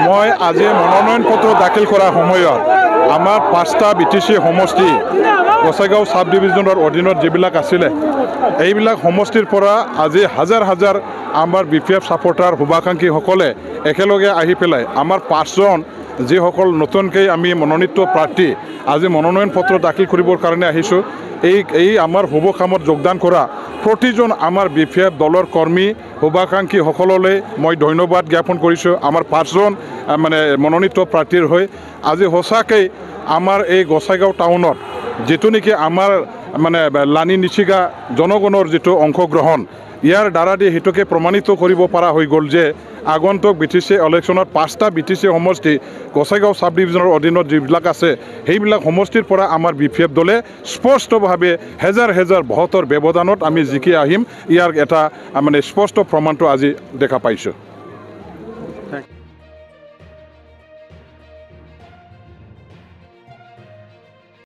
মই আজি মনোনয়ন পত্ৰ দাখিল কৰাৰ সময়ত আমাৰ 5টা BTC সমষ্টি গোসাইগাঁও সাব ডিভিজনৰ অধীনত যিবিলাক আছিলে এইবিলাক সমষ্টিৰ পৰা আজি হাজাৰ হাজাৰ আমাৰ BPF ছাপোৰ্টাৰ শুভাকাংক্ষীসকলে একেলগে আহি পেলাই আমাৰ 5জন যিসকল নতুনকৈ আমি মনোনীত প্ৰাৰ্থী আজি মনোনয়ন পত্ৰ দাখিল কৰিবৰ কাৰণে আহিছোঁ এই আমাৰ শুভ কামত যোগদান কৰা প্ৰতিজন আমাৰ BPF দলৰ কৰ্মী শুভাকাংক্ষীসকললৈ মই ধন্যবাদ জ্ঞাপন কৰিছোঁ আমাৰ 5জন মানে মনোনীত প্ৰাৰ্থীৰ হৈ আজি সঁচাকৈ আমাৰ এই গোসাইগাঁও টাউনত যিটো নেকি আমাৰ মানে লানি নিচিগা জনগণৰ যিটো অংশগ্ৰহণ ইয়াৰ দ্বাৰা দি সেইটোকে প্ৰমাণিত কৰিব পৰা হৈ গ'ল যে আগন্তুক BTC ইলেকশ্যনত 5টা BTC সমষ্টি গোসাইগাঁও সাব ডিভিজনৰ অধীনত যিবিলাক আছে সেইবিলাক সমষ্টিৰ পৰা আমাৰ BPF দলে স্পষ্টভাৱে হেজাৰ হেজাৰ ভোটৰ ব্যৱধানত আমি জিকি আহিম ইয়াৰ এটা মানে স্পষ্ট প্ৰমাণটো আজি দেখা পাইছোঁ।